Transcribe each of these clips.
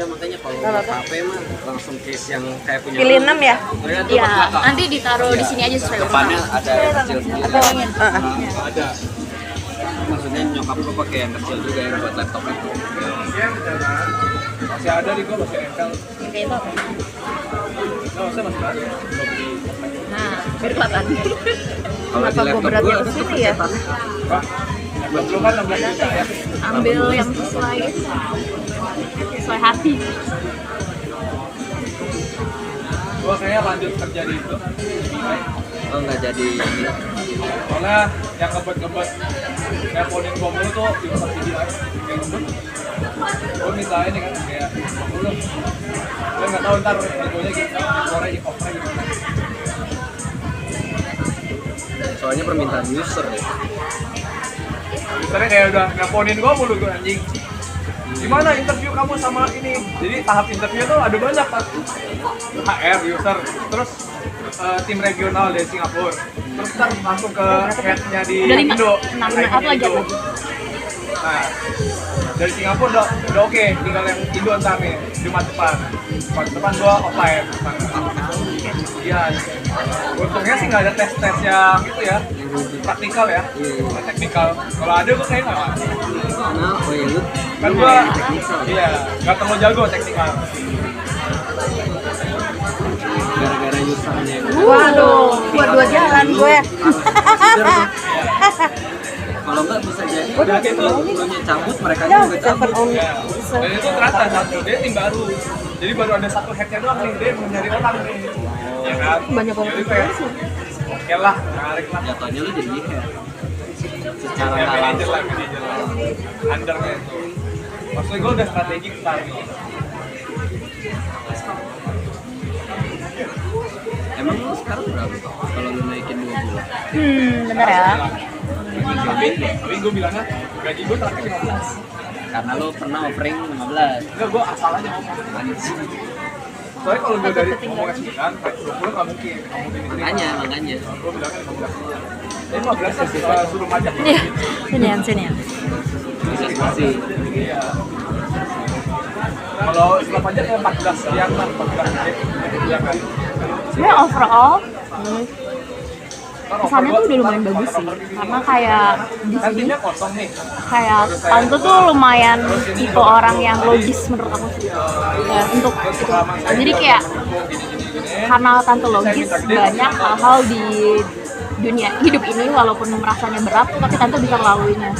Iya makanya kalau buat HP mah langsung case yang kayak punya. Pilih 6 ya? Iya, nanti ditaruh di sini aja sesuai Depannya ukuran. ada yang kecil sendiri. Atau ingin? Ada. Maksudnya nyokap lu pakai yang kecil juga yang buat laptop itu. Masih ada di gua masih Intel. Kayak itu apa? Nggak usah masih ada. Nah, biar kelihatan. Kalau di Kenapa gua laptop beratnya gua ke harusnya sini ya? percetannya. Pak, buat lu kan 16 juta ya. Ambil yang sesuai hati. Gua kayaknya lanjut kerja di itu. Oh nggak jadi ini. Soalnya yang ngebet-ngebet kayak coding gua mulu tuh di pasar CDI kayak ngebet. Gua minta ini kan kayak 50. Gua nggak tahu ntar negonya gitu, sore offer gimana. Soalnya permintaan user ya. Misalnya kayak udah nelponin gua mulu gua anjing. Gimana interview kamu sama ini? Jadi tahap interview tuh ada banyak kan. HR, user, terus tim regional dari Singapura. Terus ntar langsung ke headnya di Udah 5, Indo. 6 apa lagi Indo. apa? Nah, dari Singapura udah oke, tinggal yang Indo ntar nih, Jumat depan. Jumat depan gua offline. Iya. Untungnya sih nggak ada tes-tes yang gitu ya, praktikal ya, teknikal. Kalau ada gua kayak nggak. Karena oh ya lu Kan gua, iya, nggak terlalu jago teknikal. gara-gara usernya. Waduh, buat 2 jalan gue. Kalau nggak bisa jadi Udah nanti gitu. lu nya cabut mereka Ya, juga server cabut. on. Ya. Dan itu ternyata satu, dia tim baru. Jadi baru ada satu headnya doang nih, dia mau nyari orang nih. Ya kan? Banyak orang Jadi kayak, oke lah, menarik lah. Jatuhnya lu jadi head. Secara Ya, nggak manajer langsung. lah, manajer lah. Undernya itu. Maksudnya gue udah strategi ntar nih. Emang lu sekarang berapa kalau lu naikin 2 bulan? Bener ya. Tapi gue bilangnya, gaji gue terakhir 15. Karena lu pernah offering 15. Enggak, gue asal aja ngomong. Anjing. Soalnya kalau gue dari ngomongnya 9, naik 20 nggak mungkin. Makanya. Gue bilangnya 15. Jadi 15 sih suruh pajak. Iya. Sini ya. Bisa sih. Iya. Kalau setelah pajak ya 14 sekian lah, 14 menit. Iya kan? Sebenarnya overall kesannya tuh udah lumayan bagus sih, karena kayak di Kan sini timnya kosong nih. kayak tante tuh lumayan tipe orang yang logis menurut aku sih. Ya, untuk itu. Jadi kayak karena tante logis, banyak hal-hal di dunia hidup ini walaupun merasanya berat tapi tante bisa melaluinya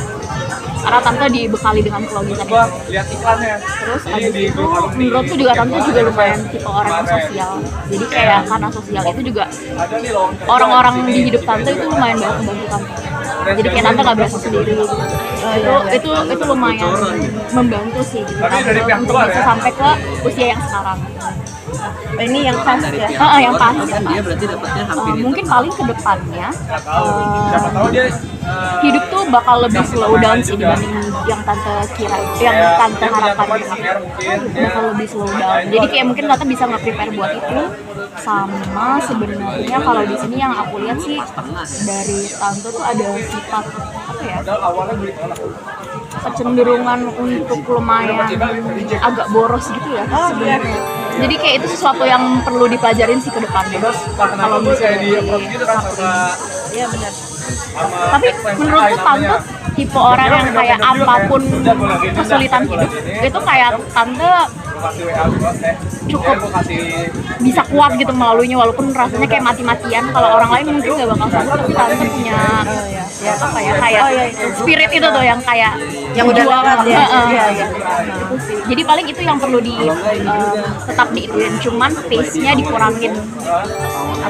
karena tante dibekali dengan kelogisan Gua itu. lihat iklannya. Terus Jadi habis di itu grup alumni. menurutku juga tante juga lumayan tipe orang yang sosial. Jadi kayak karena sosial itu juga Ada nih lowongan kerja orang-orang sini. di hidup tante itu lumayan banyak membantu tante. Jadi kayak tante nggak berasa sendiri gitu. Itu lumayan membantu sih gitu, Tapi dari tante pihak untuk luar bisa ya? sampai ke usia yang sekarang. Ini yang khas Dari ya. pihak yang luar, pasti. kan dia berarti dapatnya hampir itu. Mungkin paling ke depannya Nggak tahu. Siapa tahu dia hidup tuh bakal lebih slow down sih dibanding yang tante kira, yang tante harapkan gitu. Bakal lebih slow down. Jadi kayak mungkin tante bisa nge-prepare buat itu. Sama sebenarnya kalau di sini yang aku lihat sih dari tante tuh ada sifat apa ya? Padahal awalnya gue ditolak. Kecenderungan untuk lumayan agak boros gitu ya sebenarnya. Jadi kayak itu sesuatu yang perlu dipelajarin sih ke depannya. Terus karena Kalau gue kayak misalnya di approach gitu kan sama Iya benar. tapi menurutku tante tipe orang yang kayak apapun kesulitan hidup itu kayak tante kasih WA gue cukup gue kasih bisa kuat gitu melaluinya walaupun rasanya kayak mati-matian. Kalau orang lain mungkin gak bakal sanggup, tapi tante punya apa ya kayak spirit itu tuh yang kayak Yang udah berjuang. lewat ya. Heeh. Iya, iya. Itu sih. Jadi paling itu yang perlu tetap diituin, cuman pace-nya dikurangin.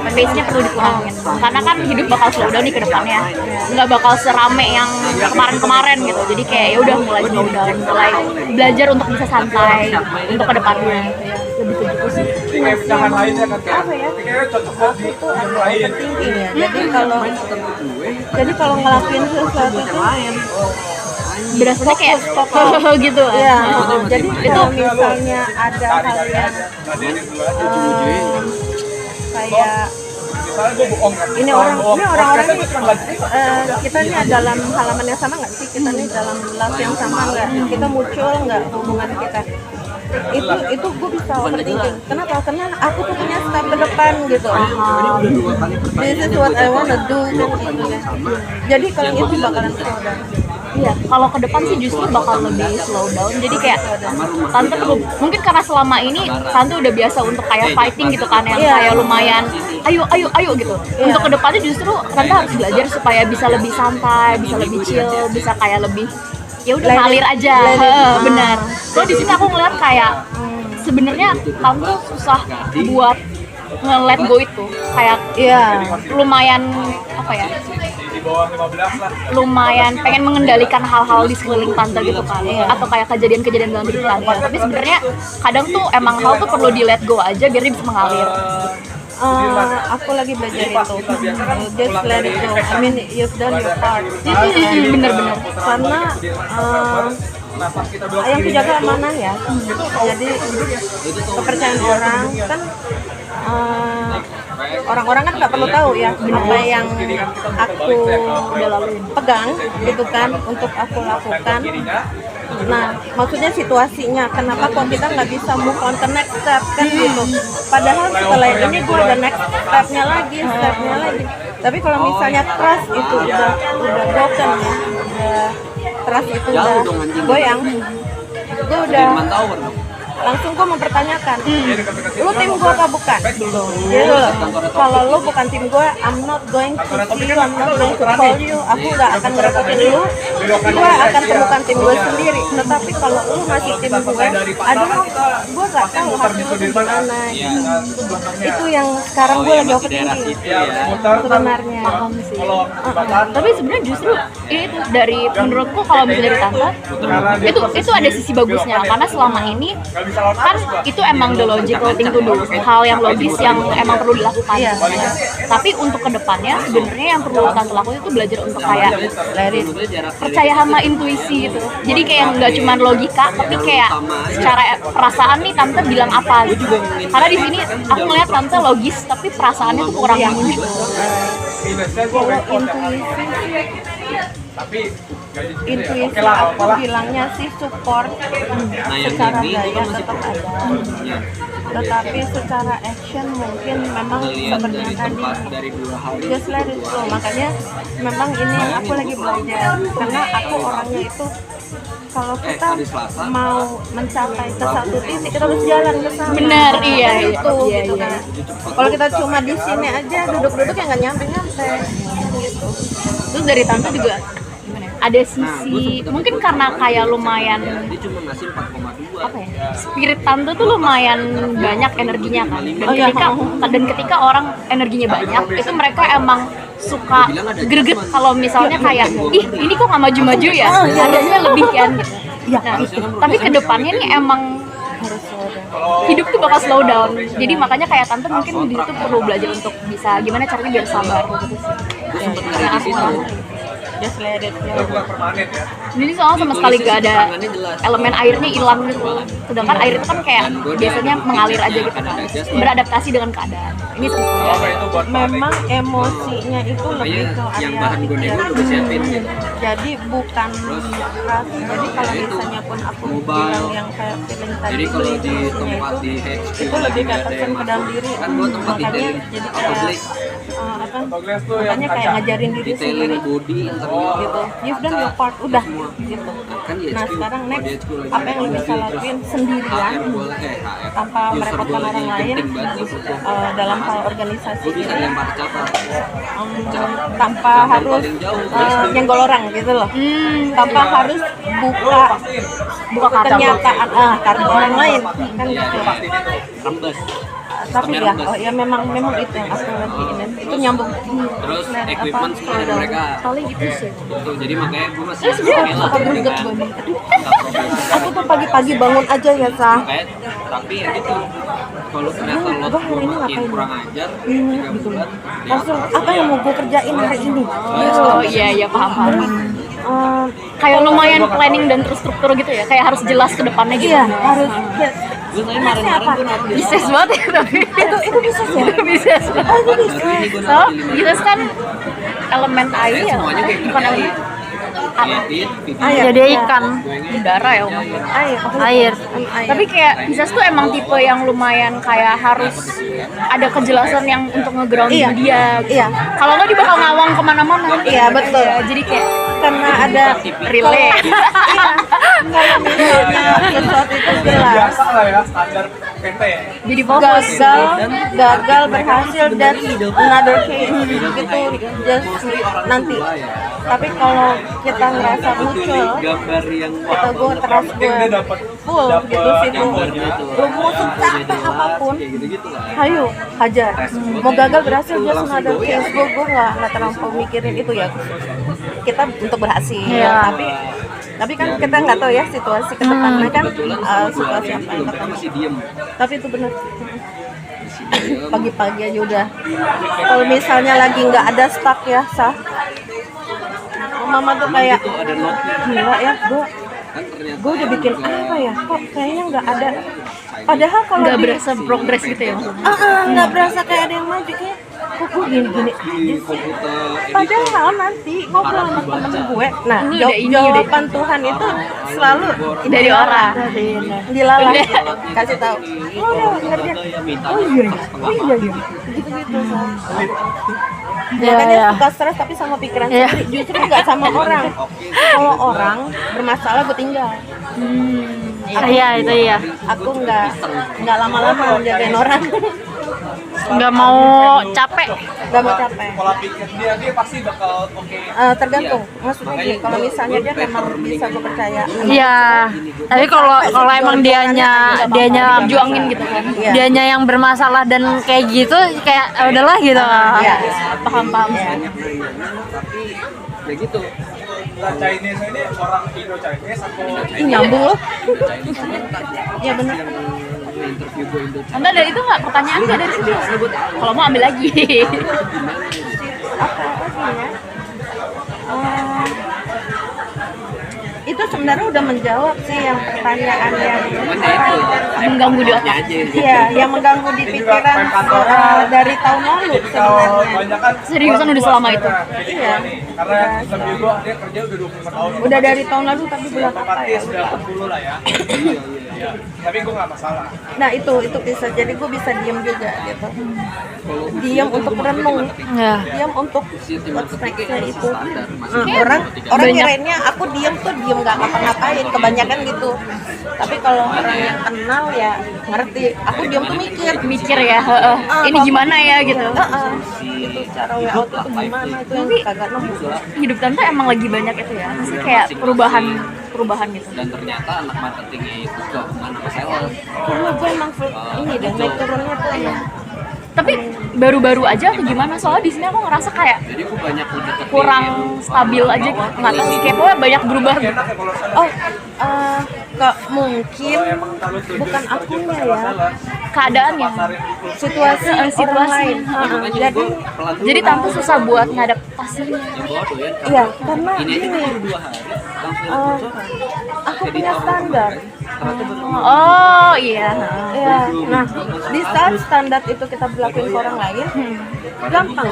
Pace-nya perlu dikurangin. Karena kan hidup bakal slow down nih ke depannya. Nggak bakal serame yang kemarin-kemarin gitu. Jadi kayak ya udah mulai slow down, mulai belajar untuk bisa santai untuk ke depannya. Lebih ke gitu sih. ini kayak pecahan lainnya kan kayak Apa ya? ini kayaknya cocok buat di yang lain. Thinking ya. Jadi kalau ngelakuin sesuatu tuh Berasanya kayak gitu. ya. Jadi kalau misalnya ada hal yang Ladenin dulu aja. kayak Misalnya gue bohong kan. ini Orang bohong. orang Podcastnya cuma ganti. kita nih dalam halaman yang sama nggak sih? Kita nih dalam live yang sama nggak? Kita muncul nggak hubungan kita? itu gue bisa overthinking. Kenapa? Karena aku tuh punya step ke depan gitu. This is what I wanna do kan gitu kan. Jadi kalau itu bakalan slow down. Iya, kalau ke depan sih justru bakal lebih slow down. Jadi kayak tante mungkin karena selama ini tante udah biasa untuk kayak fighting gitu kan, yang kayak lumayan ayo gitu. Untuk ke depannya justru tante harus belajar supaya bisa lebih santai, bisa lebih chill, bisa kayak lebih ya udah ngalir aja. Benar. So di sini aku ngeliat kayak sebenarnya tante susah buat nge-let go itu. Kayak lumayan apa ya? Di bawah 15 lah. Lumayan pengen mengendalikan hal-hal di sekeliling tante gitu kan, atau kayak kejadian-kejadian dalam hidup tante. Tapi sebenarnya kadang tuh emang hal tuh perlu di let go aja biar dia bisa mengalir. Aku lagi belajar itu. Just let it go. I mean, you've done your part. Bener-bener. Karena yang dijaga amanah ya. Jadi kepercayaan orang kan orang-orang kan nggak perlu tahu ya apa yang aku pegang gitu kan untuk aku lakukan. Nah, maksudnya situasinya kenapa kok kita nggak bisa move on ke next step kan gitu. Padahal setelah ini gue ada next stepnya lagi. Tapi kalau misalnya trust itu udah broken ya, trust itu udah goyang, gue udah langsung gue mempertanyakan, lu tim gue apa bukan? Jadi kalau lu bukan tim gue, I'm not going to see you, I'm not going to call you, aku nggak akan ngerepotin lu, gue akan temukan tim gue sendiri. Tetapi kalau lu masih tim gue, aduh, gue nggak tahu hati lu gimana. Itu yang sekarang gue lagi overthinking sebenarnya. Tapi sebenarnya justru itu dari menurutku kalau misalnya dari tante, itu ada sisi bagusnya karena selama ini kan itu emang the logical thing to do, hal yang logis yang emang perlu dilakukan. Tapi untuk kedepannya sebenarnya yang perlu tante lakukan itu belajar untuk kayak percaya sama intuisi gitu. Jadi kayak nggak cuma logika, tapi kayak secara perasaan nih tante bilang apa gitu. Karena di sini aku ngeliat tante logis, tapi perasaannya tuh kurang muncul. Intuisi aku bilangnya sih support secara gaya tetap ada, tetapi secara action mungkin memang sebenarnya tadi just let it go. Makanya memang ini aku lagi belajar karena aku orangnya itu kalau kita mau mencapai ke satu titik kita harus jalan ke sana. Benar, iya. Gitu kan. Kalau kita cuma di sini aja duduk-duduk ya nggak nyampe-nyampe gitu. Terus dari tante juga ada sisi mungkin karena kayak lumayan dia cuma ngasih 4,2 apa ya, spirit tante tuh lumayan banyak energinya kan, dan ketika orang energinya banyak itu mereka emang suka greget kalau misalnya kayak ih ini kok nggak maju-maju ya, harusnya lebih kan gitu. Nah, tapi kedepannya nih emang hidup tuh bakal slow down, jadi makanya kayak tante mungkin di situ perlu belajar untuk bisa gimana caranya biar sabar gitu sih. Nah, aku just let it go. Jadi soalnya sama sekali gak ada elemen airnya hilang gitu. Sedangkan air itu kan kayak biasanya mengalir aja gitu kan, beradaptasi dengan keadaan. Ini sama sekali memang emosinya itu lebih ke area pikiran. Jadi bukan ras. Jadi kalau misalnya pun aku bilang yang kayak feeling tadi, jadi kalau di emosinya tempat di HQ itu lebih ke pesan ke dalam diri. kan buat tempat Makanya detailing jadi kayak makanya kayak ngajarin diri sendiri body gitu. You've done your part, udah gitu. Nah sekarang next apa yang lo bisa lakuin sendirian tanpa merepotkan orang lain dalam hal organisasi ini, tanpa harus nyenggol orang gitu loh, tanpa harus buka kenyataan kartu orang lain kan gitu. Tapi ya memang itu yang aku lagi ini itu nyambung terus equipment semua dari mereka paling itu sih. gitu. Jadi makanya gue masih Suka greget gue. aku tuh pagi-pagi bangun aja ya kayak tapi ya gitu kalau ternyata lo makin kurang ajar 3 bulan langsung apa yang mau gue kerjain hari ini. Oh iya paham. Kayak lumayan planning dan terstruktur gitu ya, kayak harus jelas ke depannya gitu. Iya harus. gue tadi kemarin gue naruh Bisa banget ya tapi itu bisa ya. bisa. So, kita kan elemen air ya, bukan elemen edit video. Air. Jadi ikan udara ya Om. Air. Air. Air. Tapi kayak Pisces tuh emang tipe yang lumayan kayak harus ada kejelasan yang untuk nge-ground Iya. dia. Iya. Kalau nggak dia bakal ngawang kemana-mana. Iya, betul. Iya, jadi kayak Karena ada relate. Iya. Kalau misalnya sesuatu itu jelas, Biasa lah ya, standar PT ya. Jadi fokus. gagal berhasil dan another case gitu just nanti. Tapi kalau kita ngerasa muncul, Gambar yang kata gue terus Penting gue dia dapat full gitu situ. gambarnya tuh. Lu mau secapek apapun, Kayak gitu-gitu lah. hayu hajar. Mau gagal berhasil just another case. Gue nggak terlampau mikirin itu ya. Kita untuk berhasil, Iya. tapi kan kita nggak tahu ya situasi ke depannya kan situasi apa yang Belum, masih diem. tapi itu benar Masih diem. pagi-pagi aja udah kalau misalnya lagi nggak ada stok ya sah mama tuh kayak Itu ada note gila ya gue kan ternyata udah bikin apa ya kok kayaknya nggak ada padahal kalau Nggak di- berasa progres gitu ya. nggak berasa kayak ada yang maju kayak kok gue gini-gini aja di sih komputer padahal nanti ngobrol sama temen gue nah Ini udah ini, jawaban Tuhan itu selalu Dari orang. dilalah kasih tahu oh udah ngerjain oh iya gitu-gitu makanya suka stres tapi sama pikiran Iya. sendiri justru nggak sama orang kalau orang bermasalah gue tinggal Iya, itu iya. aku nggak lama-lama menjagain orang Nggak mau capek. nggak mau capek Pola pikir dia pasti bakal oke. tergantung maksudnya gini kalau misalnya dia memang bisa gue percaya Iya. Tapi kalau emang dianya juangin gitu kan iya. dianya yang bermasalah dan kayak gitu kayak udahlah gitu. Iya. Paham. tapi ya gitu. Nah, Chinese ini orang Indo-Chinese atau Ih, nyambung loh iya benar Interview gue Indo Anda ada itu nggak pertanyaan nggak dari situ? Kalau mau ambil lagi. apa ya itu sebenarnya udah menjawab sih yang pertanyaan yang Mengganggu di otak. aja yang iya yang mengganggu di pikiran dari tahun lalu kalau sebenarnya banyak kan Seriusan udah selama itu? Iya. Karena sistem juga dia kerja udah 25 tahun. udah dari tahun lalu tapi bulan apa ya Otomatis udah 40 lah ya. Iya. Tapi gue nggak masalah. nah itu bisa jadi gue bisa diem juga gitu diam untuk renung Ya. diam untuk what's next-nya itu standar orang kirainnya aku diem tuh diem nggak ngapa-ngapain kebanyakan gitu tapi kalau orang yang kenal ya ngerti aku diem tuh mikir Ya, ini gimana ya gitu. itu cara way out itu gimana itu yang kagak nemu Hidup tante emang lagi banyak itu ya. Maksudnya kayak perubahan gitu. dan ternyata anak marketingnya itu gabungan sama sales. karena gue emang full ini dan naik turunnya tuh ya Tapi baru-baru aja atau gimana? Soalnya di sini aku ngerasa kayak Jadi gue banyak mendeketin kurang stabil aja gitu. Nggak tahu sih, kayak pokoknya banyak berubah gitu. Enak ya kalau saya. oh kok mungkin bukan akunya ya Keadaannya. situasi orang lain jadi Jadi tante susah buat ngadaptasinya. yang bawa tuh ya. iya karena Ini aja gini baru 2 hari langsung eh, aku punya standar Oh iya. ya nah di saat standar itu kita berlakuin ke orang lain gampang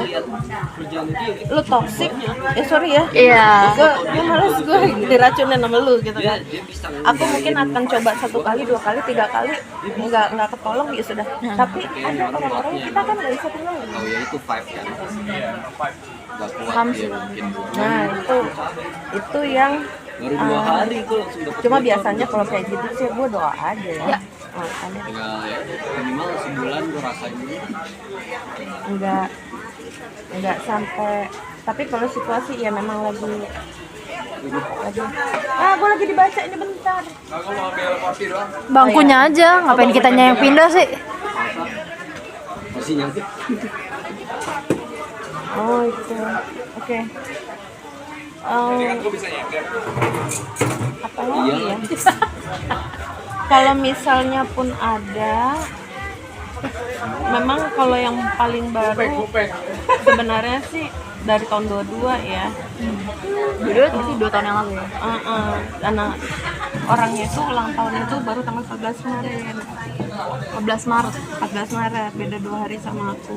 kerjaan dia lu toxic ya sorry ya Iya. gue males gue diracunin sama lu gitu kan dia bisa aku mungkin akan coba 1 kali 2 kali 3 kali nggak ketolong ya sudah tapi ada orang-orang kita kan nggak bisa tenang tahu ya itu vibe kan gak kuat Paham dia sih. mungkin nah itu yang baru 2 hari gue langsung dapet cuma biasanya kalau kayak gitu sih gue doa aja ya makanya tinggal ya minimal sebulan gue rasain dulu nggak sampai tapi kalau situasi ya memang lagi gue lagi dibaca ini bentar Aku mau ambil kopi doang. Bangkunya aja, ngapain kitanya yang pindah sih? masih nyangkut oh itu oke. Ini kan gue bisa nyetir. Apa lagi ya kalau misalnya pun ada memang kalau yang paling baru sebenarnya sih dari tahun 22 ya Dulu itu 2 tahun yang lalu ya. karena orangnya itu ulang tahun itu baru tanggal 14 kemarin 14 Maret. 14 Maret beda 2 hari sama aku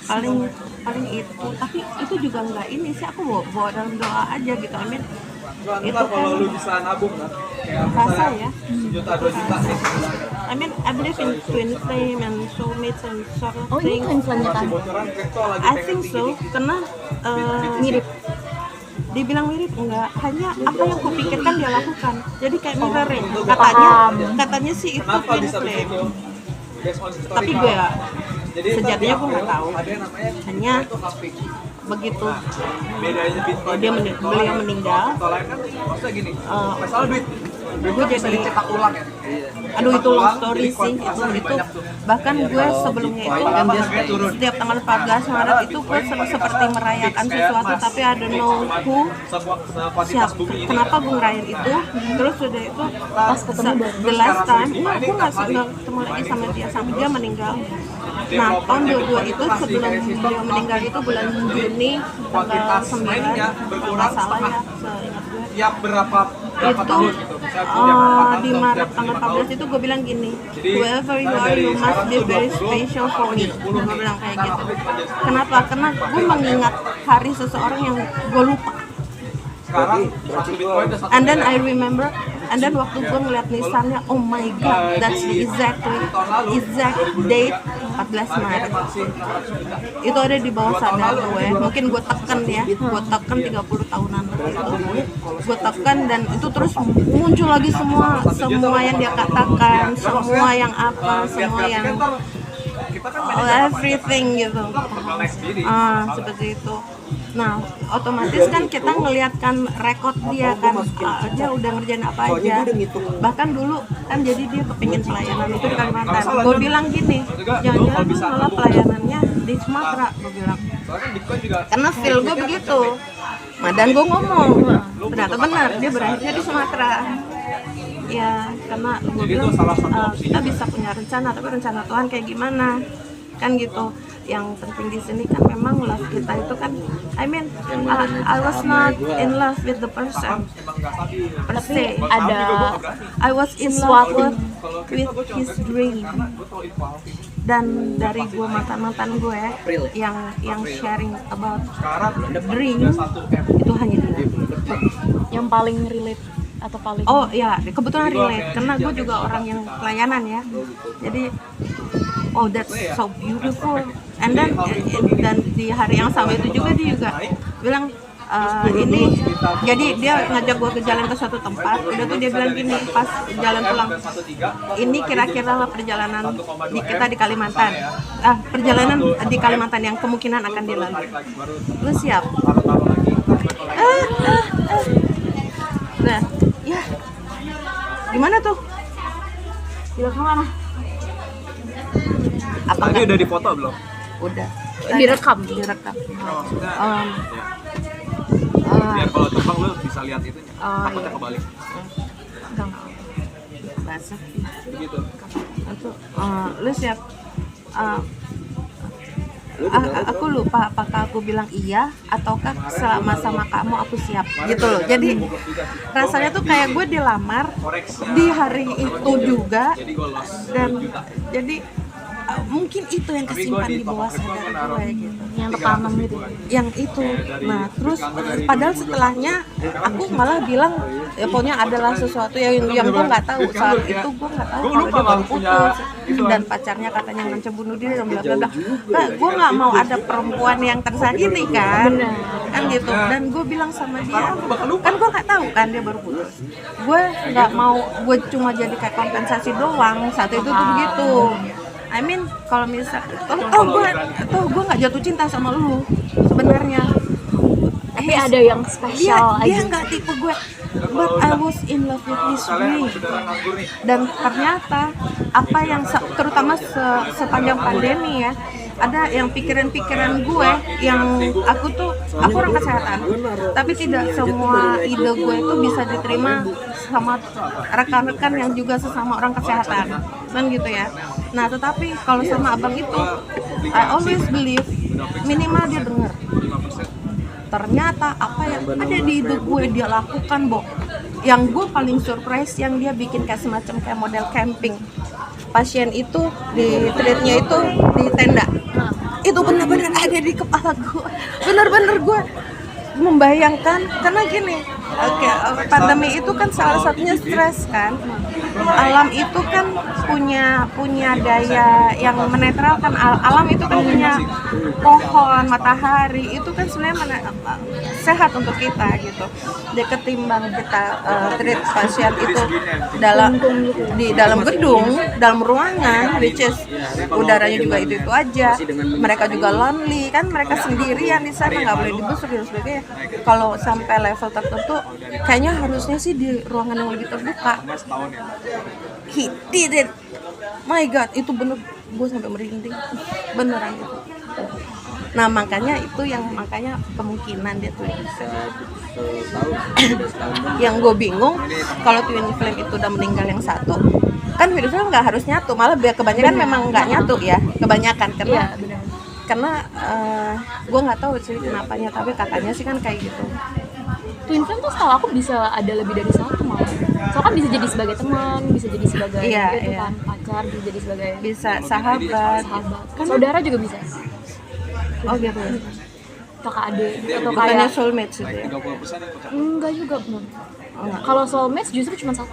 paling paling itu, tapi itu juga nggak ini sih, aku bawa dalam doa aja gitu. I mean, Itu itu kalau kan lu bisa nabung kan, kayak rasa ya. sejuta 2 juta nih sebulan. I mean, I believe in twin flame and soulmates and sort of Oh ini things. twin flame-nya Masih Tan. bocoran kripto lagi I pengen think so, karena Mirip. dibilang mirip enggak, hanya apa yang kupikirkan dia lakukan. Jadi kayak mirroring. Paham. Katanya sih itu Kenapa twin bisa flame. begitu? Based on historical. Tapi gue ya, Jadi sejatinya tiap gue nggak April tahu. Ada yang namanya Hanya itu halving. begitu Bedanya Bitcoin dia dengan kripto beliau lain, meninggal. kripto lain kan maksudnya gini, masalah duit gue kan bisa jadi- dicetak ulang ya. aduh itu long Ulang, story jadi sih, kualitasnya lebih itu banyak tuh. bahkan gue sebelumnya itu Kenapa harganya turun? setiap tanggal 14 Maret itu gue seperti merayakan sesuatu, tapi I don't know who, Sekuantitas siapa, bumi ini. kenapa gue ngerayain itu. Terus udah itu Pas ketemu baru. the last time gue nggak ketemu lagi sama dia sampai dia meninggal. Nah tahun 22 itu sebelum beliau meninggal itu bulan Juni tanggal 9 kalau nggak salah ya, seingat gue Tiap berapa itu tahun gitu. Misalnya punya berapa tahun, di tiap Maret berapa tanggal tahun. 14 itu gue bilang gini, Jadi, whoever you are, you must be very special for me. Gue bilang kayak gitu. Kenapa? Karena gue mengingat hari seseorang yang gue lupa. Sekarang satu Bitcoin udah 1 And then I miliar. remember, and then waktu gue ngeliat nisannya, oh my god, that's the exact date 14 Maret. Masih 600 juta. Itu ada di bawah sadar gue, mungkin gue tekan ya, gue tekan 30 tahunan itu, gue tekan dan itu terus muncul lagi semua yang dia katakan, semua yang apa, semua yang Kita kan everything gitu. naik sendiri. Seperti itu. Nah, otomatis kan kita ngelihatkan rekod dia kan, dia udah ngerjain apa aja. Bahkan dulu kan jadi dia kepingin pelayanan itu di Kalimantan. Gue bilang gini, jangan-jangan lu malah pelayanannya di Sumatera, gue bilang. Soalnya kan Bitcoin juga Karena feel gue begitu. Dan gue ngomong, ternyata benar, dia berakhirnya di Sumatera. Ya, karena gue Jadi bilang itu salah satu opsinya. kita bisa punya rencana, tapi rencana Tuhan kayak gimana? Kan gitu. Yang penting di sini kan memang love kita itu kan, I mean, I was not in love with the person emang nggak stabil. per se. Ada I was in love with his dream. Gue tau info halving. Dan dari gue mantan gue yang sharing about Sekarang dream udah 1 M. itu hanya dia. yang paling relate atau paling Oh ya, kebetulan relate karena gue juga orang yang pelayanan ya. Jadi oh that's so beautiful. And then dan di hari yang sama itu juga dia juga bilang ini, jadi dia ngajak gue ke jalan ke suatu tempat. Udah tuh dia bilang gini pas jalan pulang, ini kira-kira lah perjalanan kita di Kalimantan. Perjalanan di Kalimantan yang kemungkinan akan dilalui. Lu siap? Nah, ya gimana tuh? Direkam mana? Apa Tadi enggak? udah dipoto belum? Udah. Direkam. Direkam. Maksudnya biar kalau terbang lu bisa lihat itunya. Takutnya iya. kebalik. Enggak. Basah. Begitu. Itu lu siap? Aku lupa apakah aku bilang iya ataukah selama sama kamu aku siap gitu loh. Jadi rasanya tuh kayak gue dilamar di hari itu juga, Jadi gue lost dan 2 juta. jadi mungkin itu yang kesimpan di bawah sadar gue gitu. yang tertanam gitu. Yang itu. Nah, terus padahal setelahnya aku malah bilang ya pokoknya adalah sesuatu yang gue nggak tahu saat itu, gue nggak tahu kalau dia baru putus dan pacarnya katanya ngancam bunuh diri dan bla bla bla. Nah, gue nggak mau ada perempuan yang tersakiti kan, kan gitu. Dan gue bilang sama dia, kan gue nggak tahu kan dia baru putus. Gue nggak mau, gue cuma jadi kayak kompensasi doang saat itu tuh begitu. I mean, kalau misal, gue nggak jatuh cinta sama lu sebenarnya. Tapi ada yang spesial Dia aja. nggak tipe gue, but I was in love with his dream. Dan ternyata apa yang terutama sepanjang pandemi ya, ada yang pikiran-pikiran gue yang aku orang kesehatan, tapi tidak semua ide gue itu bisa diterima sama rekan-rekan yang juga sesama orang kesehatan, kan gitu ya. Nah tetapi kalau sama abang itu, I always believe minimal dia dengar. Ternyata apa yang ada di hidup gue dia lakukan, Bo. Yang gue paling surprise yang dia bikin kayak semacam kayak model camping. Pasien itu di treatnya itu di tenda. itu benar-benar ada di kepala gue. Benar-benar gue membayangkan, karena gini, pandemi itu kan salah satunya stres kan. Alam itu kan punya daya yang menetralkan. Alam itu kan punya pohon, matahari, itu kan sebenarnya sehat untuk kita gitu. Dia ketimbang kita treat pasien itu di dalam gedung, dalam ruangan, which is udaranya juga itu aja. Mereka juga lonely kan, mereka sendirian di sana, nggak boleh dibusuk dan sebagainya. Kalau sampai level tertentu, kayaknya harusnya sih di ruangan yang lebih terbuka. He did it. My God, itu bener, gue sampai merinding, beneran itu. Nah makanya kemungkinan dia tuh yang gue bingung kalau twin flame itu udah meninggal yang satu, kan virusnya nggak harus nyatu, malah kebanyakan memang nggak nyatu ya, kebanyakan karena gue nggak tahu sih kenapanya, tapi katanya sih kan kayak gitu. Twin flame tuh setahu aku bisa ada lebih dari satu malah. Soalnya kan bisa jadi sebagai teman, bisa jadi sebagai kan pacar, bisa jadi sebagai sahabat. Kan saudara juga bisa. Oh gitu ya. Kakak adik atau Bukannya kayak soulmate sih ya? enggak juga belum. Kalau soulmate justru cuma satu.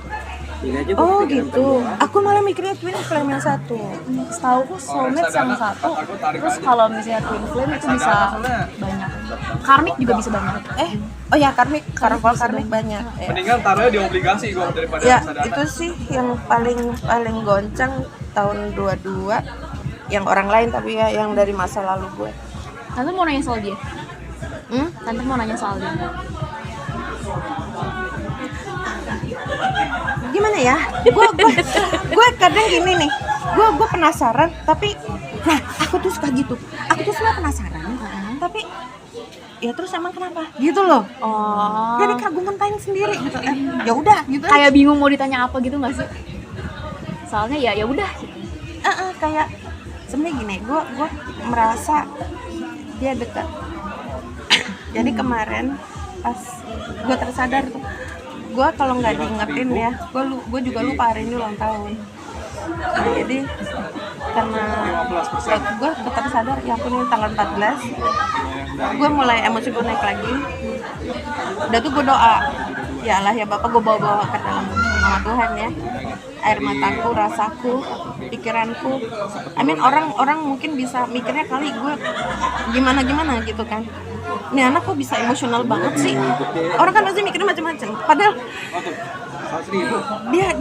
Oh gitu. Aku malah mikirnya twin flame yang satu. Setahu aku soulmate yang satu. Terus kalau misalnya twin flame itu bisa banyak. Karmik juga bisa banyak. Oh ya karmik banyak. Ya. Mendingan taruhnya di obligasi gue daripada Ya reksadana. itu sih yang paling goncang tahun 22, yang orang lain tapi ya yang dari masa lalu gue. Tante mau nanya soal dia. Tante mau nanya soal dia. Gimana ya? Gue kadang gini nih. Gue penasaran tapi aku tuh suka gitu. Aku tuh suka penasaran. Tapi ya terus emang kenapa? Gitu loh. Oh. Jadi kagum pengen sendiri gitu. Ya udah gitu. Kayak bingung mau ditanya apa gitu nggak sih? Soalnya ya udah. Kayak sebenarnya gini, gue merasa dia dekat. Jadi kemarin pas gue tersadar tuh, gue kalau nggak diingetin ya, gue juga lupa hari ini ulang tahun. Nah, jadi karena gue tersadar, ya ampun ini tanggal 14, gue mulai emosi gue naik lagi. Udah tuh gue doa, ya Allah ya Bapak, gue bawa ke dalam nama Tuhan ya, air mataku, rasaku, pikiranku. Orang mungkin bisa mikirnya kali gue gimana gitu kan. Ini anak kok bisa emosional banget sih? Orang kan pasti mikirnya macam-macam. Padahal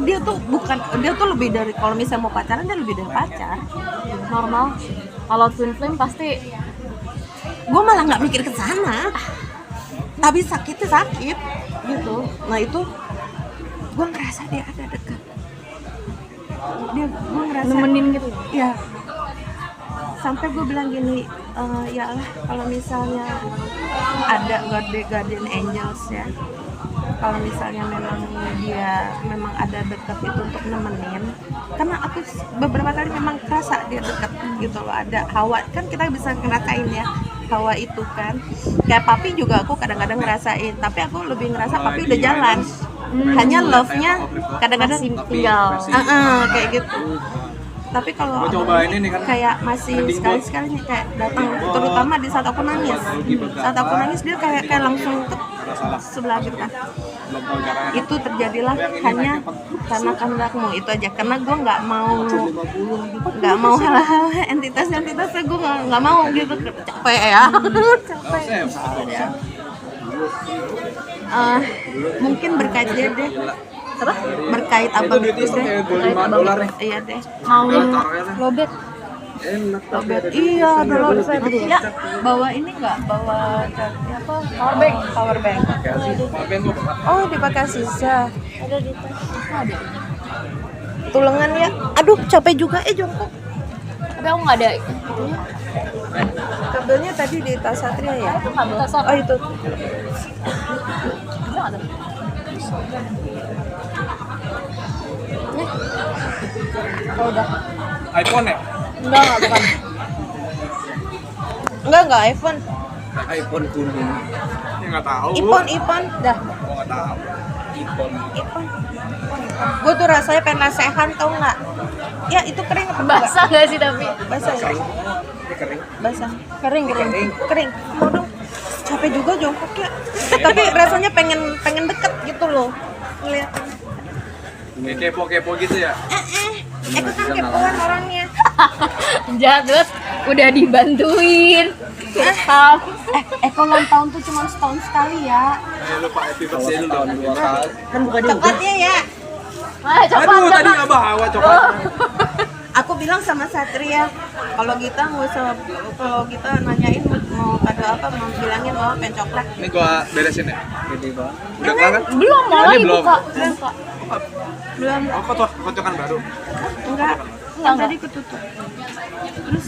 dia tuh lebih dari, kalau misalnya mau pacaran dia lebih dari pacar. Normal. Kalau twin flame pasti Gue malah nggak mikir ke sana. Tapi sakitnya sakit gitu. Nah itu gue ngerasa dia ada dekat. Gue ngerasa nemenin gitu. ya. Sampai gue bilang gini, ya Allah kalau misalnya ada guardian angels ya, kalau misalnya memang ada dekat itu untuk nemenin, karena aku beberapa kali memang kerasa dia dekat gitu loh, ada hawa, kan kita bisa ngerasain ya hawa itu kan, kayak papi juga aku kadang-kadang ngerasain, tapi aku lebih ngerasa papi udah jalan, hanya love-nya kadang-kadang tinggal. Kayak gitu. Tapi kalau kan, kayak masih sekali-sekali nih kayak datang, terutama di saat aku nangis dia kayak langsung ke sebelah kita. Itu terjadilah hanya karena kehendakmu, itu aja. Karena gue nggak mau hal-hal entitasnya gue nggak mau gitu, capek ya. Mungkin berkait dia deh. Apa? Berkait apa gitu deh. $25 Iya deh. Mau lobet. Iya, dulu ya. Bawa ini nggak? Bawa apa? Power bank. Oh, dipakai sisa. Ada di tas. Ada. Tulengan ya. Aduh, capek juga jongkok. Tapi aku nggak ada. Kabelnya tadi di tas Satria ya? Oh, itu. Oh, udah. iPhone ya? Bukan. Enggak iPhone. iPhone kuning. Ya nggak tahu. Ipon dah. Gua nggak tahu. Ipon. Gue tuh rasanya pengen lesehan tau nggak? Ya itu kering apa enggak? Basah nggak sih tapi? Basah ya? Ini kering. Basah. Kering. Mau dong. Capek juga jongkoknya. Tapi rasanya pengen deket gitu loh. Ngeliat. Kayak kepo-kepo gitu ya. Kan kepoan orangnya. Jahat banget, udah dibantuin. Kalau ulang tahun tuh cuma setahun sekali ya. Lupa happy Kalau birthday dulu. setahun 2 kali. Kan bukan juga. Coklatnya ya. Coklat, Aduh, tadi coklat. nggak bawa coklat. Aku bilang sama Satria, kalau kita nggak usah, kalau kita nanyain mau kado apa, mau bilangin mau pengen coklat. Ini gua beresin ya. Gede banget. Udah kelar kan? Belum, mau Ini lagi belum. buka. Belum, Oh, kocokan baru. enggak. Enggak. Tadi ketutup. Terus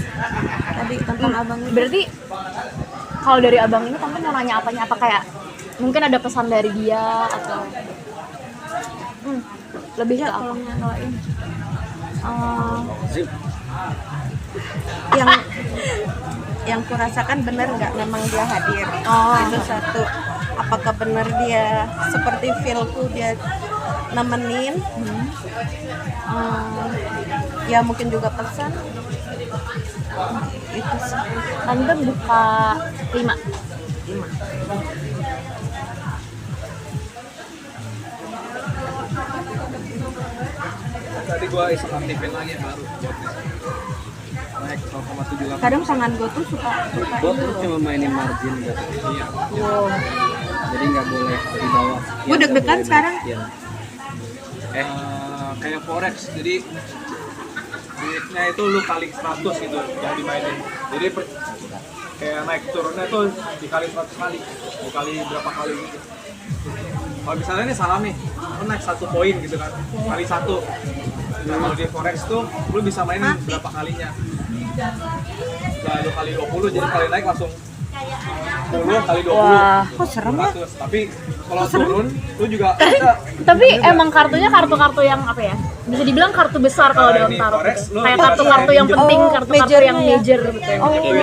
tadi tentang abang ini. Berarti kalau dari abang ini tante mau nanya apanya, apa kayak mungkin ada pesan dari dia atau lebih ke apa? Kalau nyalain Zip. yang kurasakan benar nggak memang dia hadir. Oh. Itu satu. Apakah benar dia seperti feelku dia nemenin? Ya mungkin juga pesan. Itu sih. Tante buka 5. Tadi gua iseng aktifin lagi yang baru. Naik 0,78. Kadang sangan gue tuh suka Gue tuh cuma mainin margin gitu. Iya. wow. Jadi nggak boleh di bawah. Gua deg-degan sekarang. Iya. Kayak forex, jadi duitnya itu lu kali 100 gitu yang dimainin. Jadi kayak naik turunnya tuh dikali 100 kali, dikali berapa kali gitu. Kalau misalnya ini saham nih, lu naik 1 poin gitu kan, kali 1. Nah, kalau di forex tuh lu bisa mainin berapa kalinya. Nah, lu kali 20 jadi kali naik langsung 10 kali 20. Wah. Kok serem ya? 100. Tapi kalau turun lu juga bisa. Tapi emang kartunya kartu-kartu yang apa ya? Bisa dibilang kartu besar kalau dalam Di tarot forex, gitu. lu Kayak bisa kartu-kartu yang main penting, Oh, kartu-kartu majornya yang ya? major gitu.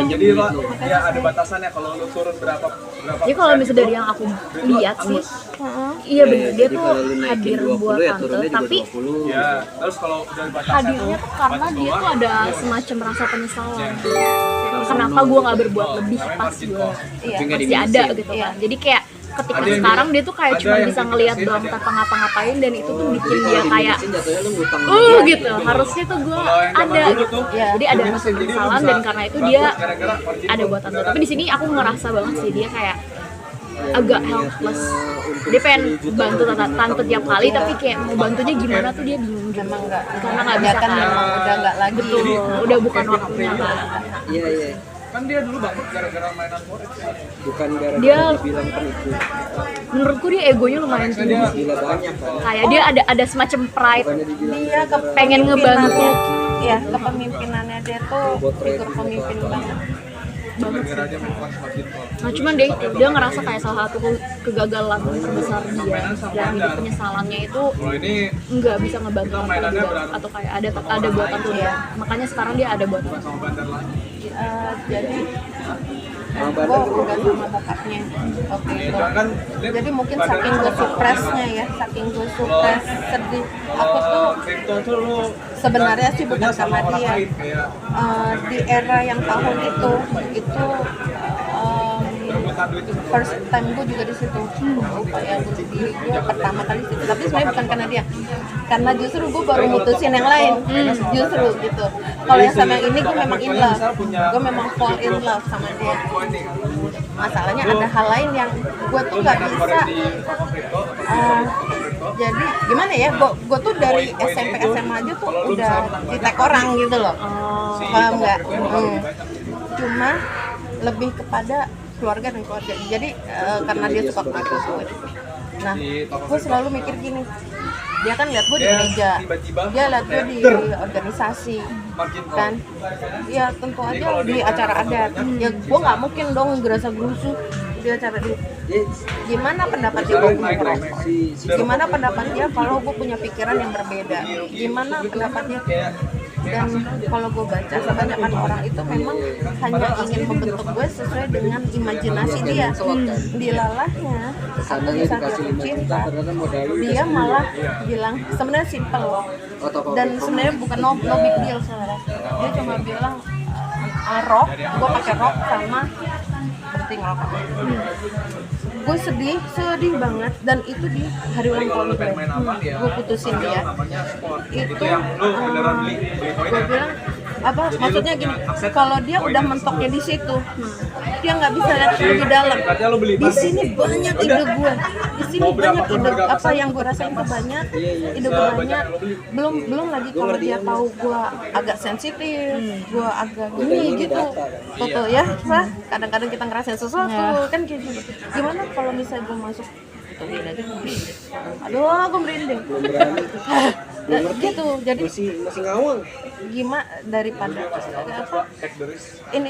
Jadi lo ya ada batasannya kalau lu turun berapa Jadi kalau persen misalnya dari itu, yang aku duit lu lihat sih, hangus. iya bener dia Jadi tuh kalau lu naikin hadir 20 buat ya tante, turunnya juga tapi 20. Ya, terus kalau udah batasnya hadirnya tuh karena batas dia bawah, tuh ada ya, semacam rasa penyesalan. ya. Kenapa gue nggak berbuat lebih Namanya pas margin gue call. Iya. Tapi nggak masih ada diminusin. gitu kan. Jadi kayak ketika Ada yang sekarang dia tuh kayak ada cuma yang bisa ngelihat diminusin, doang ada tanpa ngapa-ngapain dan itu tuh bikin Jadi dia kalau kayak diminusin jatuhnya lu ngutang. gitu. Harusnya tuh gue Kalau yang zaman ada dulu gitu. tuh, Iya. Jadi ada rasa diminusin, jadi lu penyesalan bisa dan karena itu dia bagus gara-gara margin ada call. buat tante. Tapi di sini aku ngerasa banget sih dia kayak agak helpless. Dia pengen bantu tante tiap kali tapi kayak mau bantunya gimana tuh dia bingung gitu. Memang nggak. Karena nggak bisa kan kan. memang udah nggak lagi. Betul, udah bukan waktunya kan. Iya iya. Kan dia dulu banget gara-gara mainan forex. Bukan gara-gara Dia- dibilang penipu. Menurutku dia egonya lumayan tinggi sih. Gila banyak kan. Kayak dia ada semacam pride. Bukannya dibilang Dia Pengen ngebantu. Ya, kepemimpinannya dia tuh figur pemimpin banget. Gara-gara dia main forex margin call. Nah cuman dia ngerasa kayak salah satu kegagalan terbesar dia dan hidup penyesalannya itu Kalau ini nggak bisa ngebantu Itu tante mainannya juga berarti atau kayak ada buat tante dia. Makanya sekarang dia ada buat tante. sama bandar lagi. Jadi sama gue badan udah sama bokapnya waktu itu. Itu kan dia Jadi mungkin badannya saking gue sama suppresnya ya, saking gue supres sedih. Aku tuh Kalau kripto tuh lu sebenarnya sih bukan itunya sama orang dia. lain, kayak Di era yang tahun itu rebutan duit itu sama first time gue juga di situ. Upaya bunuh diri gue pertama kali di situ. Tapi sebenarnya bukan karena dia, karena justru gue baru mutusin yang lain. Justru gitu. Kalau yang sama yang ini gue memang in love, gue memang fall in love sama dia. Bitcoin nih kan. Masalahnya ada hal lain yang gue tuh nggak bisa. Kripto Jadi gimana ya? Gue tuh dari SMP SMA aja tuh udah ditek orang gitu loh. Paham nggak? Cuma lebih kepada keluarga dan keluarga. Jadi karena dia suka ngaku gue. Nah, gue selalu mikir gini. Dia kan lihat gue di gereja, dia lihat gue di organisasi, kan? Ya tentu aja di acara adat. Ya gue nggak mungkin dong gerasa gerusu di acara di. Gimana pendapat dia kalau gue merokok? Gimana pendapat dia kalau gue punya pikiran yang berbeda? Gimana pendapat dia? dan kalau gue baca kebanyakan orang itu memang hanya ingin membentuk gue sesuai dengan imajinasi dia. Dilalahnya aku bisa jatuh cinta, dia malah bilang sebenarnya simple dan sebenarnya bukan no big deal sebenarnya. Dia cuma bilang rok, gue pakai rok sama berhenti ngerokok. Gue sedih banget, dan itu di hari ulang tahun gue. Gue putusin dia. Itu gue bilang apa maksudnya gini, kalau dia udah mentoknya di situ, dia nggak bisa lihat lebih dalam. Di sini banyak ide gue, di sini banyak ide apa yang gue rasain tuh banyak, ide gue banyak. Belum lagi kalau dia tahu gue agak sensitif, gue agak gini gitu, betul ya, Pak. Kadang-kadang kita ngerasain sesuatu kan kayak gitu. Gimana kalau misalnya gue masuk aduh aku merinding gitu, jadi masih ngawang. gimana daripada apa ini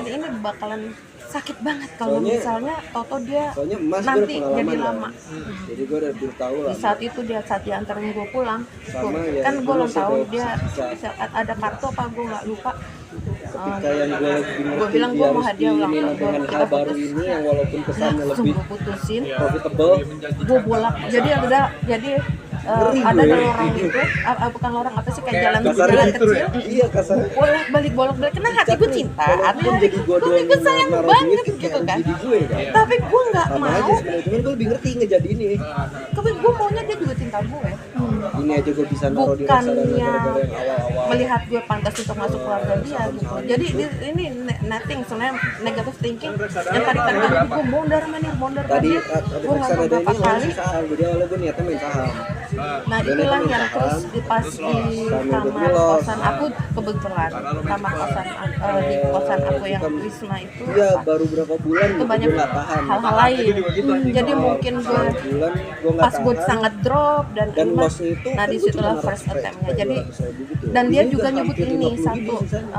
ini bakalan sakit banget kalau misalnya Toto dia nanti jadi lama. Jadi gue udah tahu lah. Di saat itu saat diantarin gue pulang, Ya, kan gue ulang tahun dia ada kartu apa gue nggak lupa. Ketika yang gue bilang gue mau hadiah ulang tahun dengan hal baru ini yang walaupun kesannya langsung lebih gue putusin, profitable, gue bolak jadi ada lorong itu bukan lorong apa sih kayak jalan kecil iya kasarnya bolak balik karena hati gue cinta, hati gue sayang naruh banget duit gitu kan, jadi gue kan tapi gue nggak sama mau, aja sebenarnya, cuman gue lebih ngerti ngejadiin ini tapi gue maunya dia juga cinta gue, ini aja gue bisa naruh di reksadana bukannya gara-gara yang awal-awal melihat gue pantas untuk masuk keluarga dia gitu. Jadi ini nothing sebenarnya negative thinking yang tadi kan gue mondar tadi mandir gue nggak tahu reksadana berapa ini kali. langsung saham, jadi awalnya gue niatnya main saham. Nah itulah yang terus pas di kamar kosan aku kebetulan kamar kosan di kosan aku yang Wisma itu Iya baru berapa bulan itu banyak gue nggak tahan. hal-hal lain. Jadi mungkin gue Bulan gue nggak pas gue tahan. sangat drop dan loss itu nah kan gue disitulah cuma first naruh attempt-nya. Jadi 200.000 gitu. dan dia Ini juga udah nyebut hampir ini 50.000 satu sisanya.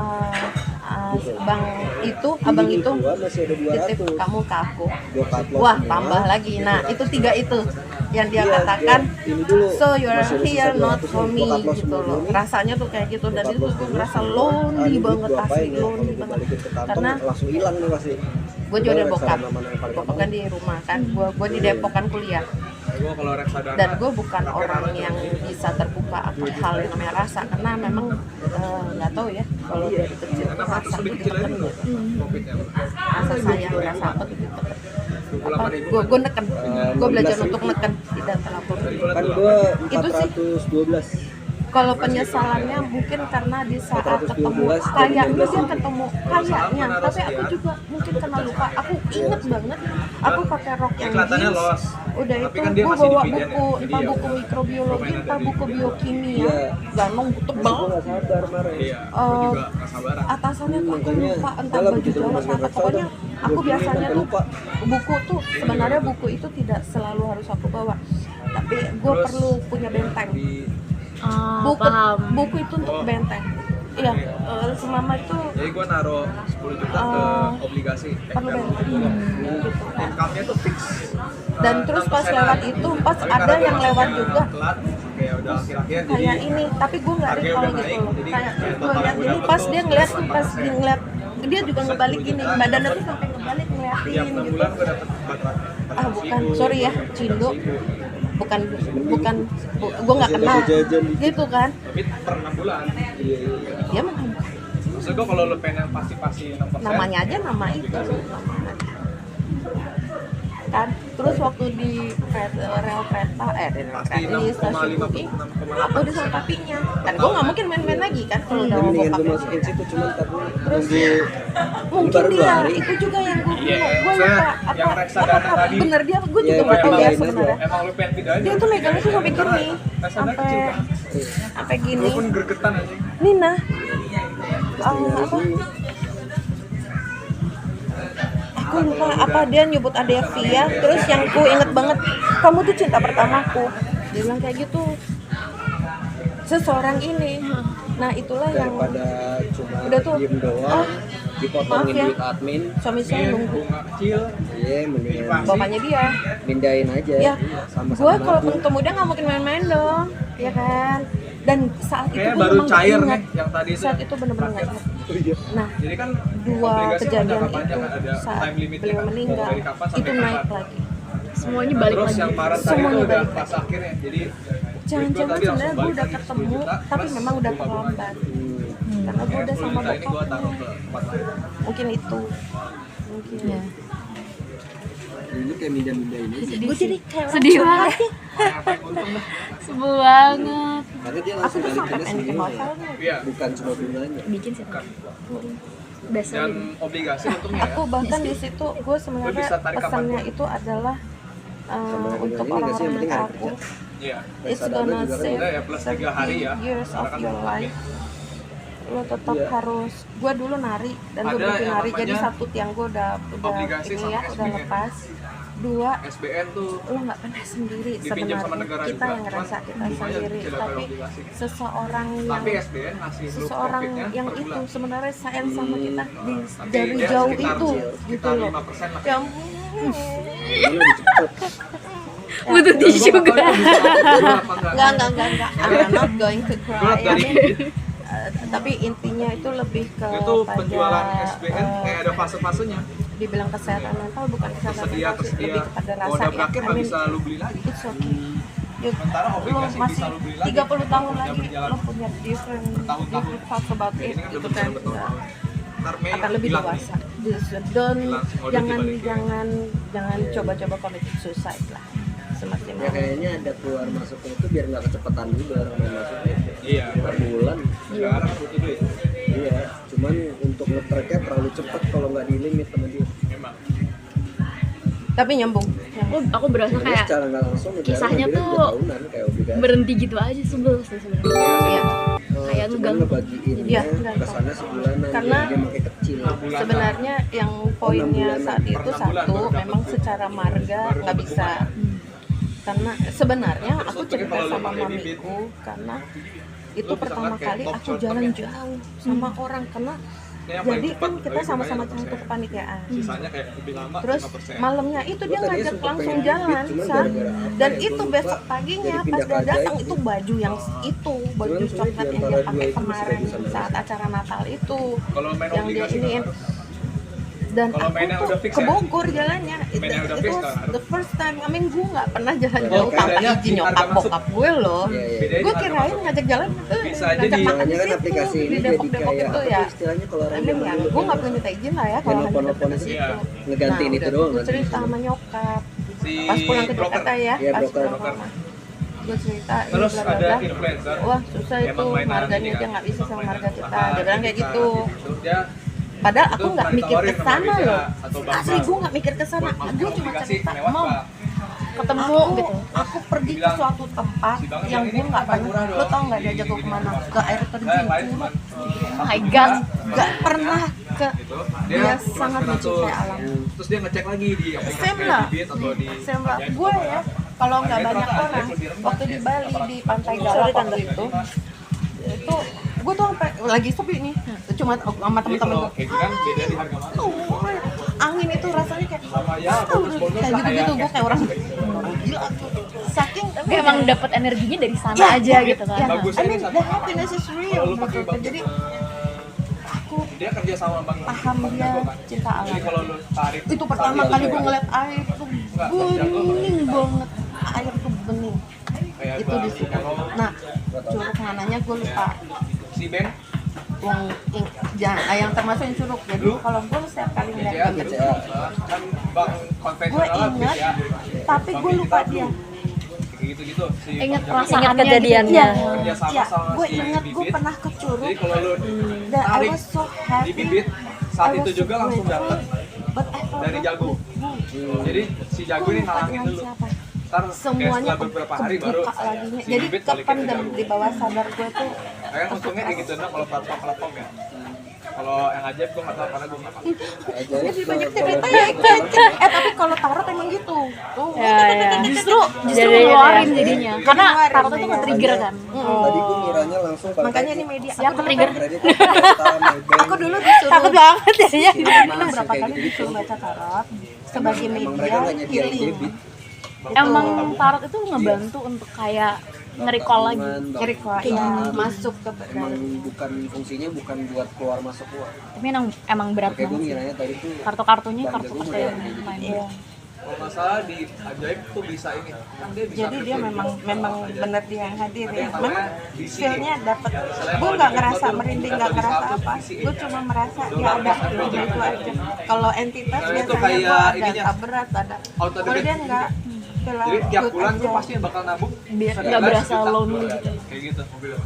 abang itu Gua masih ada 200. titip kamu ke aku. Gua cut loss Wah semua. tambah lagi. Nah itu 3 itu yang dia Iya, katakan. ini dulu. So you're Masih ada here sisa not 200, for me gua cut loss gitu semua loh. ini. Rasanya tuh kayak gitu dan Cut itu loss gue dulu. ngerasa Ah, lonely ini banget gua apain asli ya? lonely Kalau gua banget. balikin ke kantong, Karena langsung hilang nih pasti. gue juga ada bokap. Reksadana mana yang paling Bokap aman? kan di rumah kan. Gue di Depok kan kuliah. Gue kalau reksadana Dan gue bukan orang yang bisa terbuka akan hal yang namanya rasa karena memang nggak tahu ya kalau dari kecil tuh rasa tuh ditekan gitu. profitnya Rasa sayang, rasa apa tuh ditekan. Apa gue neken, gue belajar untuk neken tidak terlalu. Kan gua Itu sih. 412. Kalau penyesalannya mungkin karena di saat 412, ketemu kayaknya dia ketemu kayaknya, tapi aku juga mungkin kena lupa. Aku inget banget aku pakai rok yang kelihatannya jeans. loss. Udah Tapi itu kan dia gue masih bawa dividen ya. buku, Jadi entah ya buku udah. mikrobiologi, Lumayan entah dari- buku biokimia, Iya. ganong tebel. Gua nggak sabar kemarin. iya gue juga nggak sabaran Atasannya tuh aku Makanya, lupa entah dalam baju begitu Jawa masuk atau apa. reksadana, Pokoknya aku gua biasanya sampai tuh lupa. buku tuh sebenarnya buku itu tidak selalu harus aku bawa, tapi gue Terus, perlu punya benteng. di Paham. Buku itu untuk benteng. Iya, semama itu jadi gue naruh 10 juta ke obligasi perlu benteng. Gitu. income-nya tuh fix. Dan terus pas lewat itu, pas Tapi ada karena yang gua lewat masuknya juga. telat, kayak udah akhir-akhir jadi Kayak ini, tapi gue nggak Harganya recall udah gitu naik, loh. jadi Kayak gue total lihat yang gua ini, dapet pas tuh dia ngeliat tuh, cuma pas dia ngeliat, dia juga ngebalik gini, badannya tuh sampai ngebalik tiap ngeliatin 6 gitu. bulan gue dapet 400. Ah bukan, sorry ya, Cindo, bukan, gue nggak kenal, jajan di- gitu kan? Tapi per 6 bulan. Iya. Dia mah Maksud gue kalau lu pengen yang pasti 6%. namanya aja nama itu, kan? Terus waktu di rel kereta, Pasti di stasiun 6,5, Bukit, 6,8. aku disuruh papinya, kan gue nggak mungkin main-main lagi kan kalau udah mau Mendingan gue pakai. masukin situ cuman tapi Terus nunggu mungkin baru 2 dia hari. itu juga yang gue Iya, gue maksudnya lupa yang reksadana tadi. bener dia gue Iya, juga nggak tahu ya emang sebenarnya Emang lu pengen pindah aja. dia tuh megangnya tuh sampai Karena gini reksadana kecil banget. sampai gini Gue pun gregetan aja. Nina apa aku lupa apa dia nyebut adanya Via, terus yang ku inget banget kamu tuh cinta pertamaku, dia bilang kayak gitu seseorang ini. Nah itulah yang Daripada cuma Udah tuh. diem doang Oh, dipotongin maaf ya. duit admin. suami saya nunggu Bunga kecil. Iya mendingan bapaknya dia. pindahin aja. Ya, Sama-sama gue kalau nabung. ketemu dia nggak mungkin main-main dong, ya kan? Dan saat itu Kayaknya gue baru memang nggak cair ingat. nih yang tadi itu. Saat itu benar-benar nggak ingat. Nah, Jadi kan dua obligasi kan kejadian jangka itu panjang kan, ada saat time limitnya beliau kan. meninggal Dari kapan sampai itu naik kapan. lagi. Semuanya balik Terus lagi. yang Maret tadi Semuanya itu udah balik pas akhirnya. Jadi Jangan-jangan tadi langsung sebenarnya gue balik udah lagi ketemu 10 juta, tapi plus memang udah bunga-bunga. terlambat. Karena gue udah 10 sama juta ini gue taruh bokapnya. ke tempat lain. Mungkin itu. Mungkin ya. Ini kayak minda-minda ini. Gue jadi kayak orang Sedih curhat. banget. Efek untung dah. Sebel banget. Karena dia Aku langsung tuh sampai balikinnya pengen semua emosional. ya. Iya. Bukan cuma bunganya. Bikin sih. Besok Dan ini. obligasi untungnya ya. Aku bahkan di situ gue sebenarnya bisa tarik pesannya kapanpun. itu adalah Sama untuk ini nggak sih, yang orang-orang penting yang ada aku, kerja. Iya. it's Reksadana gonna juga kan save udah ya, plus 3 hari ya. 30 years of Karena kan your life. Lo tetap Iya. harus, gue dulu nari dan gue Ada berhenti yang nari, jadi namanya satu tiang gue udah obligasi ini sama ya, udah SBN. lepas. Dua, SBN tuh lo nggak pernah sendiri dipinjam sama sebenarnya, negara kita juga, yang ngerasa cuman kita bunganya sendiri, kecil daripada tapi obligasi. seseorang Tapi yang SBN ngasih lu seseorang profitnya yang per itu bulan. sebenarnya sayang sama kita Tapi dari dia jauh sekitar- itu gitu sekitar loh. 5% lah. Ya Ini lebih cepet. Butuh tisu juga. enggak. I'm not going to Gue cry. I dari mean, tapi intinya itu lebih ke itu penjualan pada, SBN kayak ada fase-fasenya. dibilang kesehatan mental, bukan kesehatan Tersedia, mental sih, lebih kepada kalau rasa udah ya. berakhir I nggak mean, bisa lu beli lagi. it's okay. Sementara Lo obligasi masih bisa lu beli lagi. 30 tahun Udah lagi berjalan lo punya different thoughts about Ini it kan udah gitu berjalan kan. bertahun-tahun. Ntar Mei Akan lebih hilang dewasa. nih. Don't Hilang, semua udah jangan dibalikin. coba-coba commit suicide lah. Semakin Ya kayaknya ada keluar masuknya itu biar nggak kecepatan juga orang main masuknya. Iya. Per bulan. Sekarang butuh duit. Iya. Cuman untuk nge-tracknya terlalu cepat kalau nggak di limit sama dia. Memang. tapi nyambung. Aku berasa Jadi kayak secara nggak langsung negara kisahnya ngambilnya tuh 2 tahunan kayak obligasi. berhenti gitu aja, sebel sih sebenarnya. Iya. Kayak Cuman ngeganggu. ngebagiinnya Iya, ngeganggu. kesannya sebulanan. Karena- dia pakai kecil. Sebenarnya yang poinnya saat itu Per 6 bulan satu, baru dapat memang duit. secara marga Baru nggak dapat bisa. Karena sebenarnya aku Terus cerita kalau lu sama pakai bibit, mamiku karena itu lu bisa pertama ngeliat kayak kali top aku shot jalan pakai. jauh sama orang karena Ini yang paling jadi cepat, kan kita tapi sama-sama bunganya satu 5%. kepanitiaan. Sisanya kayak lebih lama. Terus 5%. malamnya itu dia Gua tadinya ngajak sempet langsung pengen jalan, bibit, cuman San. gara-gara apa Dan ya, gua itu lupa. besok paginya Jadi pas pindah dia ke datang ajaib itu gitu. baju yang itu, baju Cuman sebenarnya coklat yang diantara dia dua pakai itu kemarin bisa saat acara Natal itu, Kalau main yang dia obligasi iniin. nggak? Dan Kalau aku mainnya tuh udah fix ke ya? Bogor jalannya. Mainnya udah It fix was kan? the first time. I mean gue nggak pernah jalan Oh, jauh tanpa bedanya izin di nyokap harga masuk. bokap gue loh. Iya, iya. Bedanya Gue di harga kirain masuk. ngajak jalan Bisa aja ngajak di- makan Makanya kan situ, aplikasi di ini jadi Depok-Depok kayak itu apa ya. tuh istilahnya kalau orang I mean ya, gue nggak perlu minta izin lah ya kalau hanya Telepon-teleponan deket sih. situ. Ngegantiin itu doang Gue nanti. cerita sama nyokap. Si Pas pulang ke broker. Jakarta ya, Iya, pas broker. pulang ke rumah. Gue cerita ini Terus bla bla ada bla. influencer. Wah susah itu, Emang mainan marganya ini dia kan? nggak bisa sama Mainan marga kita. usaha, Dia bilang kayak kita gitu. Dia Padahal aku Itu nggak pernah mikir ke ditawarin sama sana BCA loh. atau Bank Asli Bank. gue nggak mikir ke sana. buat Gue masuk cuma aplikasi cerita, lewat Mom, Pak. Ketemu aku, gitu. aku pergi ke Bilang, suatu tempat si Bang yang bilang, gue ini nggak paling pernah. murah Lo dong. tau nggak diajak gue kemana? Ke air terjun lain Curug. cuma Oh my god. Nggak pernah ke. gitu. Dia cuma sangat sekedar tuh. mencintai alam. Terus dia ngecek lagi di aplikasi Same kayak lah. Bibit atau di Same lah. Ajaib Gue apa ya, kalau nggak Harganya banyak ternyata orang, Ajaib lebih rendah. waktu di Bali di Pantai Galak waktu itu gue tuh sampai lagi sepi nih, cuma sama Jadi temen-temen kalau gue. kayak gitu kan beda di harga masuk. Angin itu rasanya kayak Sama ya bonus-bonus kayak lah gitu-gitu, gue kayak kayak orang gila tuh. Saking Kayak emang dapat energinya dari sana Ya, aja ya, gitu kan. ya. Bagusnya I ini mean, satu the hal. happiness is Kalau real lu pakai gitu. Bang Jadi aku dia kerja sama Bang paham Bang dia Jago kan. cinta alam. Jadi kalau lu tarik Itu pertama sambil kali gue kayak ngeliat air tuh Enggak, Bang Jago bening banget, air tuh bening. kayak Itu di Bang situ. Jago, Nah, curug mananya gue lupa. si Ben Yang termasuk yang curug. Jadi kalau gue setiap kali ngeliat BCA dia, dulu kan Bang gue konvensional lah ingat, BCA. tapi gue lupa dia. Kayak gitu-gitu si Ingat Bang Jago perasaannya kejadiannya. gitu. kerja sama Ya, sama gue si ingat gue Bibit. pernah ke curug Jadi kalau lu dan I tarik was so di happy. Bibit saat I was itu so juga langsung grateful. dapat But I forgot dari Jago. who. Jadi si Jago Gue ini lupa ngalangin dengan dulu. siapa. Ntar kayak Semuanya setelah beberapa hari baru kebuka laginya. si Jadi Bibit balikin ke kependam Jago. di bawah sadar gue tuh. Kan untungnya kayak gitu dong kalau platform ya. Kalau yang ajaib gue nggak tahu karena gue nggak pakai. Jadi banyak cerita ya. Tapi kalau tarot emang gitu. Oh, Justru Jadi, ngeluarin ya. jadinya. Karena Ngeluarin, tarot itu iya. nge-trigger kan. Tadi gue ngiranya langsung pakai Makanya ini media. Siap Aku dulu trigger. kredit Toyota, Maybank. Aku dulu disuruh Takut banget ya. Mas, berapa kayak kali gitu-gitu. disuruh baca tarot sebagai Emang media mereka nggak nyediain healing. debit. Emang tarot itu ngebantu untuk kayak nge-recall lagi. Nge-recall, iya, masuk ke Emang bukan fungsinya bukan buat keluar masuk uang. Tapi emang berat Kayak gue banget. ngiranya tadi tuh Kartu-kartunya Bang kartu Jago kartu yang udah main. Iya. Kalau nggak salah di Ajaib tuh bisa ini kan dia bisa Jadi dia memang benar dia yang hadir ya. Memang di sini. feel-nya dapat. Gue nggak ngerasa merinding, nggak ngerasa apa. Gue cuma merasa dia ada gitu itu aja. Kalau entitas Itu biasanya kayak gue ada ininya. tak berat ada. Auto Kalau debit. dia nggak, Jadi tiap bulan tuh pasti bakal nabung Biar sekitar nggak berasa sejuta. lonely gitu. Kayak gitu.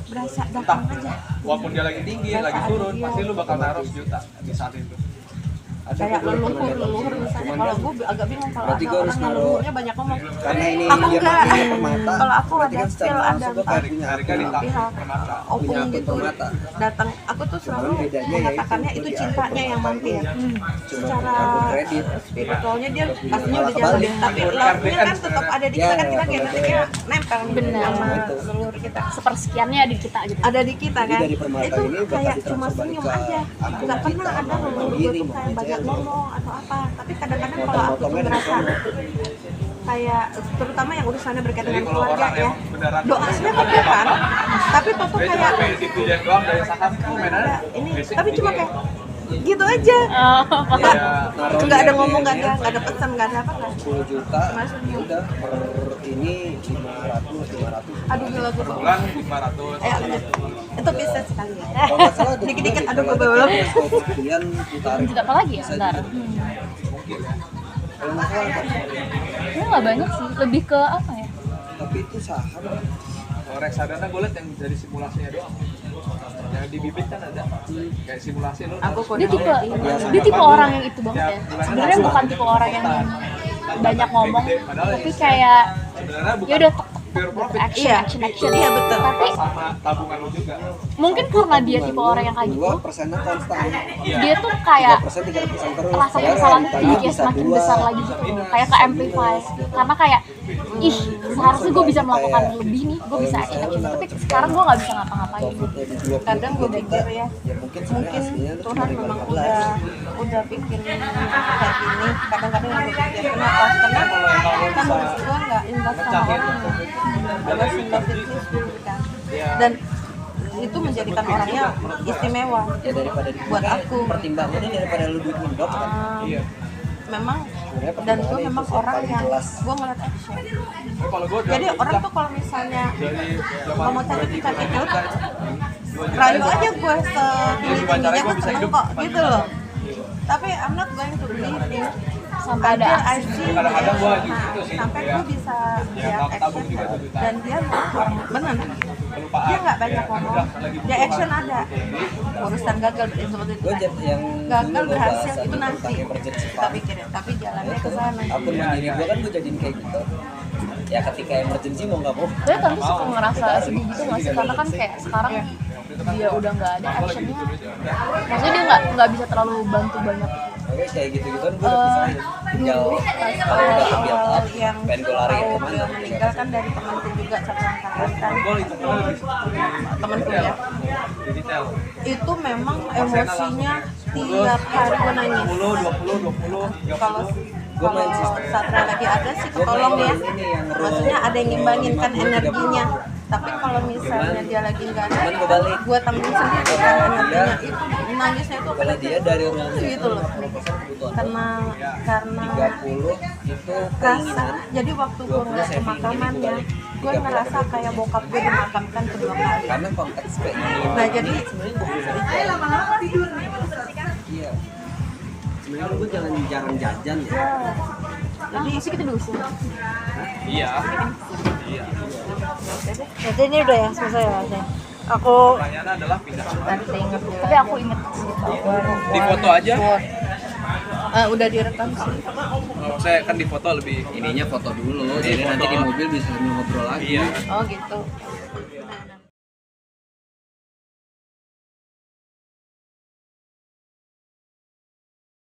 berasa Entah, datang aja. walaupun dia lagi tinggi, lagi turun, pasti lu bakal naruh sejuta di saat itu. ada Kayak gue pernah lihat leluhur gitu. misalnya. Cuman Kalau kan gue agak bingung kalau berarti ada gue harus orang yang naruh- leluhurnya banyak ngomong. karena ini Aku dia enggak. pakainya permata. Kalau aku berarti ada kan secara feel, ada langsung gue empat punya Mereka di akun. pihak permata. opung Punya akun gitu permata. datang. Aku tuh selalu Cuman bedanya ya mengatakannya itu, itu gua di cintanya akun yang mampir. Cuma Secara akun kredit. spiritualnya dia pastinya Malah udah jauh deh. kebalik. Tapi love-nya kan tetap ada di kita, kan kita genetiknya nempel Bener. sama Itu. leluhur kita. Sepersekiannya ada di kita gitu. Ada di kita Jadi kan. dari permata Itu ini bakal kayak ditransfer cuma balik senyum ke aja. akun Nggak pernah kita, ada mau leluhur diri, gue tuh mau kayak banyak cewek. ngomong atau apa. Tapi kadang-kadang kalau aku tuh Motong-motongnya dari ngerasa sana. kayak terutama yang urusannya berkaitan Jadi dengan kalau keluarga orang ya. yang beneran Doanya ke Tuhan, tapi Toto dia cuma kayak pengen dividen doang dari saham tuh mainannya ada ini, basic tapi cuma tinggi. kayak gitu aja. Oh, Nggak, Naruh nggak ada di ngomong, ini, nggak ada pesan, nggak ada apa nggak. 10 juta Masuk. ya udah per ini 500. Aduh gila gue. Bulan 500. Ayo lanjut. Itu bisa sekali ya. Kalau nggak salah ada Dikit-dikit, juga aduh, di gue dalam belum. kemudian ditarik. Juga apa lagi ya? Bisa Bentar. juga. Mungkin ya. Kalau nggak salah ada. Ini nggak banyak sih. Lebih ke apa ya? Tapi itu saham. Kalau reksadana gue liat yang dari simulasinya doang. Yang di bibit kan ada kayak simulasi lu. Aku kode Dia tipe orang yang itu banget ya. Sebenarnya bukan tipe orang yang banyak ngomong, tapi kayak sebenarnya bukan ya udah pure profit action. Iya betul. Tapi sama tabungan lu juga. mungkin karena dia tipe orang yang kayak gitu, 2%-nya konstan. dia tuh kayak 3% terus. rasa Padahal kesalahannya tadi tuh kayak bisa semakin 2. besar lagi gitu, kayak ke amplify. Karena kayak ih seharusnya gue bisa melakukan lebih nih, gue bisa action, tapi sekarang gue nggak bisa ngapa-ngapain. Profitnya di 20 Kadang gue pikir ya, ya mungkin sebenarnya aslinya tuh Tuhan cuma memang 15. udah bikin kayak gini. Kadang-kadang yang gue pikir kenapa kan gue nggak invest sama orang, invest in the business dulu kan. Dan itu menjadikan orangnya istimewa Ya daripada buat aku. pertimbangannya daripada lu duit mendok kan. Iya. Memang Sebenarnya dan gue pertimbangannya memang itu sih orang paling yang jelas. gue ngeliat action. Tapi kalau gue Jadi orang tuh kalau misalnya dari kalau mau cari zaman itu rayu aja gue segini tingginya gue seneng kok gitu loh. Tapi I'm not going to believe Sampai ada until I aksi. see Kadang-kadang dia, gua gitu sih, sampai ya. gue bisa Ya, lihat nggak tabung action juga tuh jutaan. dan dia bener kelupaan. dia nggak banyak Ya, ngomong, udah, lagi dia action ada urusan gagal seperti itu Gue kan. yang Gagal dulu gua berhasil bahas itu tentang nanti emergency kita fund. pikirin, tapi jalannya ke sana. Akun mandiri gue kan gue jadiin kayak gitu. Ya ketika emergency mau nggak mau. Gue tentu suka ngerasa sedih gitu nggak sih, karena kan kayak sekarang dia udah nggak ada actionnya, maksudnya dia nggak bisa terlalu bantu banyak. Oke kayak gitu-gitu kan gue udah pisahin. Tinggal kalau udah kebiat up, yang pengen gue lari tahu kemana. dia meninggal kan dari temanku juga satu angkatan kan, Gue hitungannya lebih temanku ya. di detail. Itu memang emosinya tiap hari gue nangis. 10, 20, 30. Kalau Satra lagi ada sih ketolong ya, maksudnya ada yang ngimbangin kan energinya. Tapi kalau misalnya dia lagi nggak ada, gue temenin sendiri kan energinya itu nangisnya itu Kalau dia dari rumah gitu loh. 20% karena 30 itu rasa. keinginan. Jadi waktu gue ngeliat pemakamannya, gue ngerasa kayak bokap gue dimakamkan kedua kali. Karena konteks keinginan. Nah jadi Iya. Sebenarnya gue jangan jarang jajan ya. Jadi isi kita dulu sih. Iya. Iya. jadi ini udah ya selesai ya. Aku Pertanyaannya adalah pindah kemana? tadi inget Tapi aku inget sih. Di foto aja. udah direkam sih. Kalau saya kan di foto lebih Ininya foto dulu, jadi nanti di mobil bisa ngobrol lagi. Iya. Oh gitu.